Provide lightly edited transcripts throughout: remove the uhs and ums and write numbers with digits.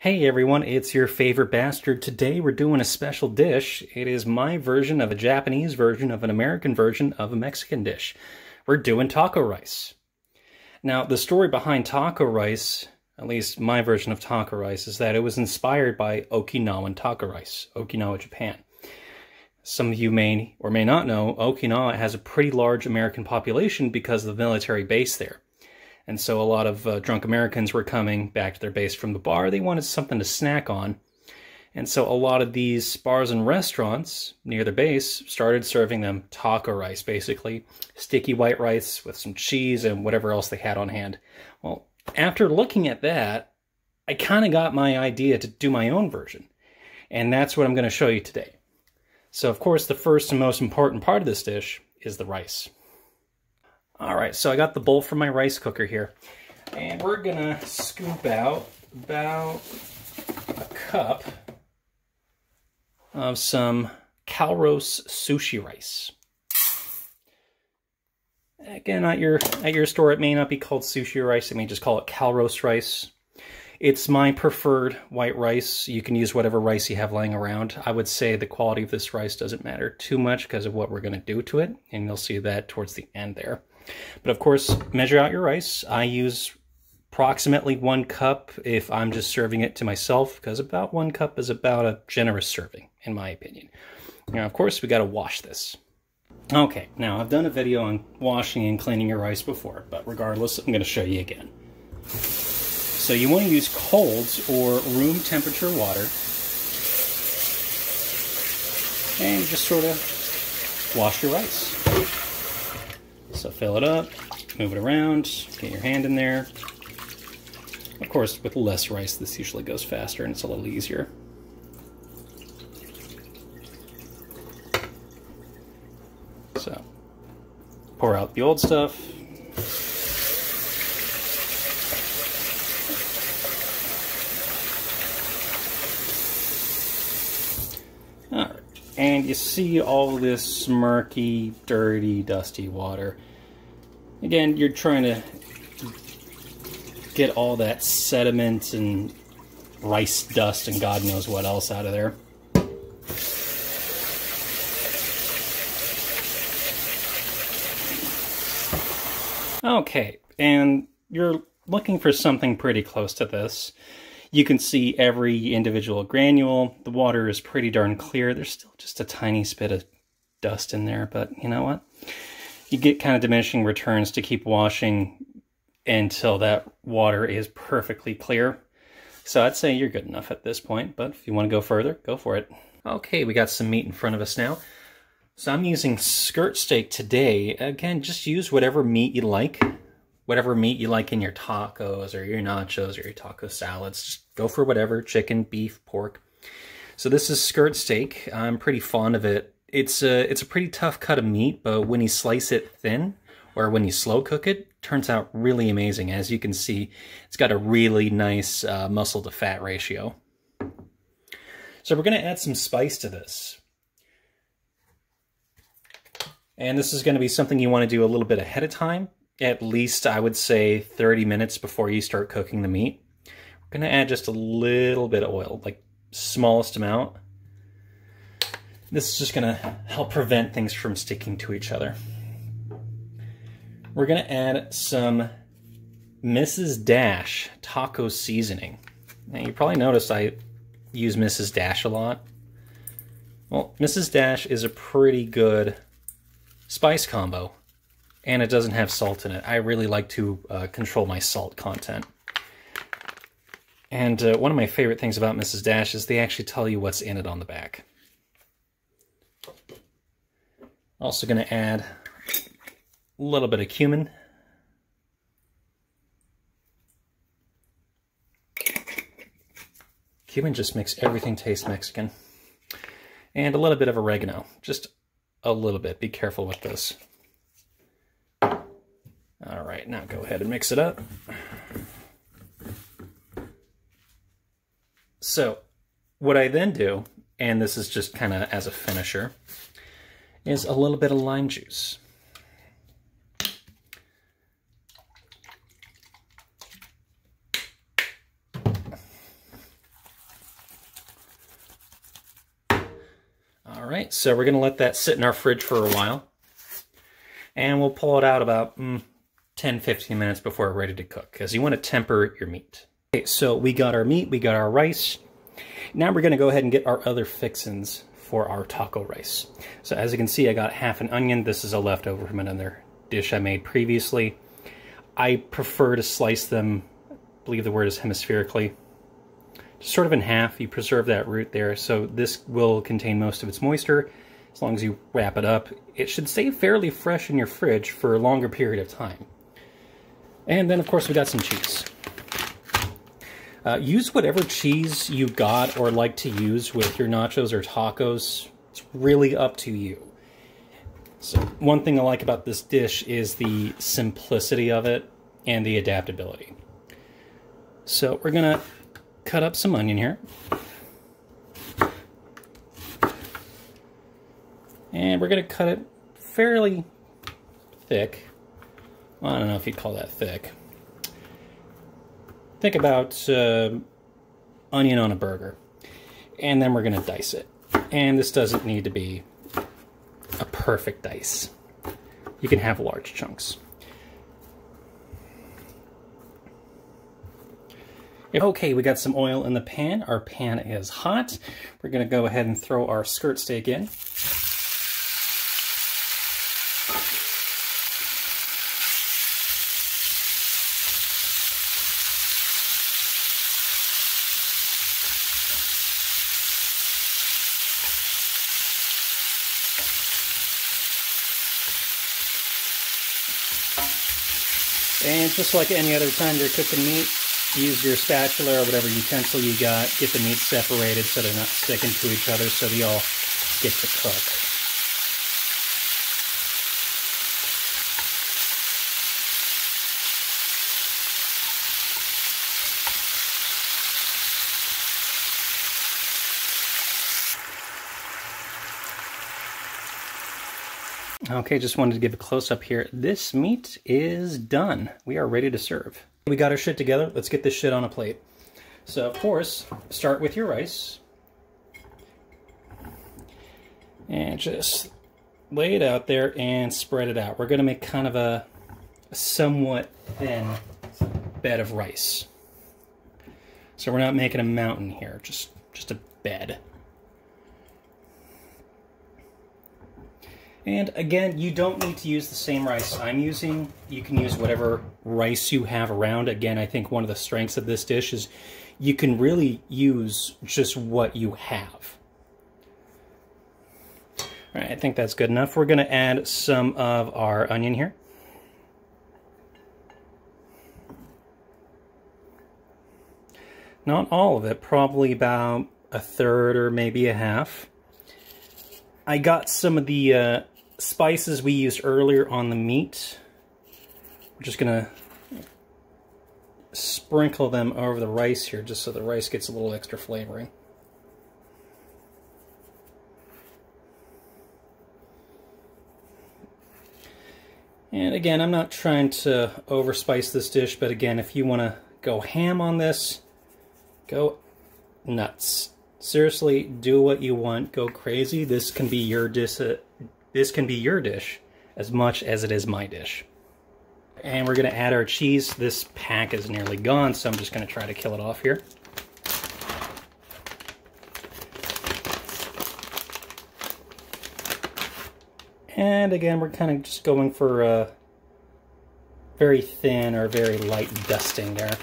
Hey everyone, it's your favorite Basterd. Today we're doing a special dish. It is my version of a Japanese version of an American version of a Mexican dish. We're doing taco rice. Now, the story behind taco rice, at least my version of taco rice, is that it was inspired by Okinawan taco rice, Okinawa, Japan. Some of you may or may not know, Okinawa has a pretty large American population because of the military base there. And so a lot of drunk Americans were coming back to their base from the bar. They wanted something to snack on. And so a lot of these bars and restaurants near their base started serving them taco rice, basically. Sticky white rice with some cheese and whatever else they had on hand. Well, after looking at that, I kind of got my idea to do my own version. And that's what I'm going to show you today. So, of course, the first and most important part of this dish is the rice. Alright, so I got the bowl from my rice cooker here, and we're gonna scoop out about a cup of some Calrose sushi rice. Again, at your store, it may not be called sushi rice, they may just call it Calrose rice. It's my preferred white rice. You can use whatever rice you have lying around. I would say the quality of this rice doesn't matter too much because of what we're gonna do to it, and you'll see that towards the end there. But of course, measure out your rice. I use approximately 1 cup if I'm just serving it to myself, because about 1 cup is about a generous serving, in my opinion. Now, of course, we got to wash this. Okay, now I've done a video on washing and cleaning your rice before, but regardless, I'm going to show you again. So you want to use cold or room temperature water, and just sort of wash your rice. So fill it up, move it around, get your hand in there. Of course, with less rice, this usually goes faster and it's a little easier. So, pour out the old stuff. Alright, and you see all this murky, dirty, dusty water. Again, you're trying to get all that sediment and rice dust and God knows what else out of there. Okay, and you're looking for something pretty close to this. You can see every individual granule. The water is pretty darn clear. There's still just a tiny bit of dust in there, but you know what? You get kind of diminishing returns to keep washing until that water is perfectly clear. So I'd say you're good enough at this point, but if you want to go further, go for it. Okay, we got some meat in front of us now. So I'm using skirt steak today. Again, just use whatever meat you like. Whatever meat you like in your tacos or your nachos or your taco salads. Just go for whatever, chicken, beef, pork. So this is skirt steak. I'm pretty fond of it. It's a pretty tough cut of meat, but when you slice it thin or when you slow cook it, it turns out really amazing. As you can see, it's got a really nice muscle to fat ratio. So we're going to add some spice to this. And this is going to be something you want to do a little bit ahead of time. At least, I would say, 30 minutes before you start cooking the meat. We're going to add just a little bit of oil, like smallest amount. This is just going to help prevent things from sticking to each other. We're going to add some Mrs. Dash taco seasoning. Now, you probably noticed I use Mrs. Dash a lot. Well, Mrs. Dash is a pretty good spice combo. And it doesn't have salt in it. I really like to control my salt content. And one of my favorite things about Mrs. Dash is they actually tell you what's in it on the back. Also going to add a little bit of cumin. Cumin just makes everything taste Mexican. And a little bit of oregano. Just a little bit. Be careful with this. All right, now go ahead and mix it up. So what I then do, and this is just kind of as a finisher, is a little bit of lime juice. right, so we're going to let that sit in our fridge for a while. And we'll pull it out about 10-15 minutes before we're ready to cook, because you want to temper your meat. Okay, so we got our meat, we got our rice. Now we're going to go ahead and get our other fixins for our taco rice. So as you can see, I got half an onion. This is a leftover from another dish I made previously. I prefer to slice them, I believe the word is hemispherically, just sort of in half. You preserve that root there, so this will contain most of its moisture. As long as you wrap it up, it should stay fairly fresh in your fridge for a longer period of time. And then, of course, we got some cheese. Use whatever cheese you got or like to use with your nachos or tacos. It's really up to you. So one thing I like about this dish is the simplicity of it and the adaptability. So we're going to cut up some onion here. And we're going to cut it fairly thick. Well, I don't know if you'd call that thick. Think about onion on a burger. And then we're going to dice it. And this doesn't need to be a perfect dice. You can have large chunks. Okay, we got some oil in the pan. Our pan is hot. We're going to go ahead and throw our skirt steak in. And just like any other time you're cooking meat, use your spatula or whatever utensil you got. Get the meat separated so they're not sticking to each other, so they all get to cook. Okay, just wanted to give a close-up here. This meat is done. We are ready to serve. We got our shit together. Let's get this shit on a plate. So, of course, start with your rice. And just lay it out there and spread it out. We're going to make kind of a somewhat thin bed of rice. So we're not making a mountain here, just a bed. And again, you don't need to use the same rice I'm using. You can use whatever rice you have around. Again, I think one of the strengths of this dish is you can really use just what you have. All right, I think that's good enough. We're going to add some of our onion here. Not all of it, probably about a third or maybe a half. I got some of the spices we used earlier on the meat. We're just going to sprinkle them over the rice here just so the rice gets a little extra flavoring. And again, I'm not trying to overspice this dish, but again, if you want to go ham on this, go nuts. Seriously, do what you want. Go crazy. This can be your dish. This can be your dish as much as it is my dish. And we're going to add our cheese. This pack is nearly gone, so I'm just going to try to kill it off here. And again, we're kind of just going for a very thin or very light dusting there.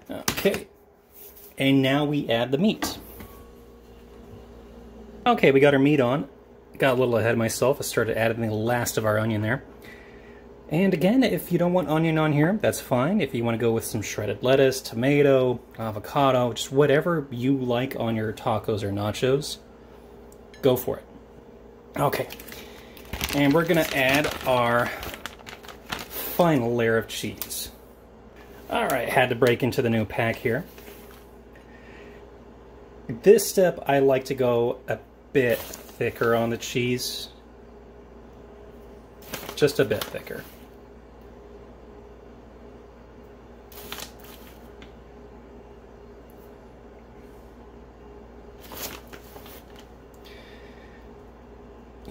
Okay, and now we add the meat. Okay, we got our meat on. Got a little ahead of myself. I started adding the last of our onion there. And again, if you don't want onion on here, that's fine. If you want to go with some shredded lettuce, tomato, avocado, just whatever you like on your tacos or nachos, go for it. Okay, and we're going to add our final layer of cheese. Alright, had to break into the new pack here. This step, I like to go a bit thicker on the cheese. Just a bit thicker.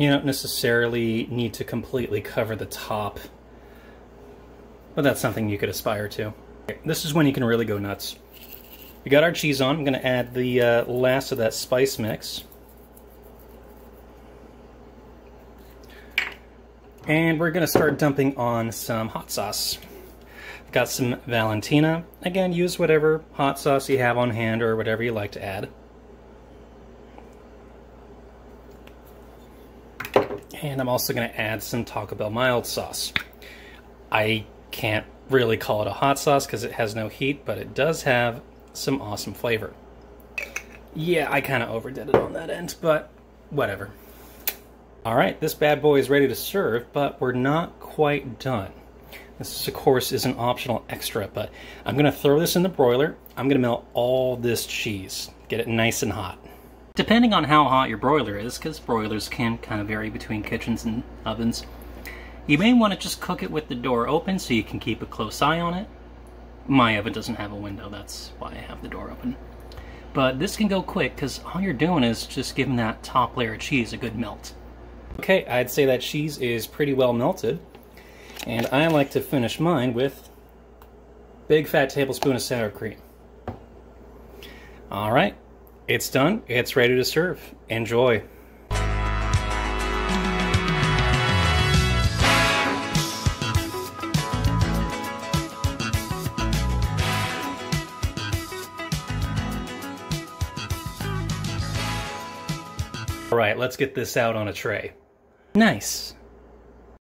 You don't necessarily need to completely cover the top, but that's something you could aspire to. This is when you can really go nuts. We got our cheese on. I'm going to add the last of that spice mix. And we're going to start dumping on some hot sauce. Got some Valentina. Again, use whatever hot sauce you have on hand or whatever you like to add. And I'm also going to add some Taco Bell mild sauce. I can't really call it a hot sauce because it has no heat, but it does have some awesome flavor. Yeah, I kind of overdid it on that end, but whatever. Alright, this bad boy is ready to serve, but we're not quite done. This, of course, is an optional extra, but I'm going to throw this in the broiler. I'm going to melt all this cheese, get it nice and hot. Depending on how hot your broiler is, because broilers can kind of vary between kitchens and ovens, you may want to just cook it with the door open so you can keep a close eye on it. My oven doesn't have a window, that's why I have the door open. But this can go quick because all you're doing is just giving that top layer of cheese a good melt. Okay, I'd say that cheese is pretty well melted, and I like to finish mine with a big fat tablespoon of sour cream. Alright, it's done, it's ready to serve. Enjoy. Alright, let's get this out on a tray. Nice.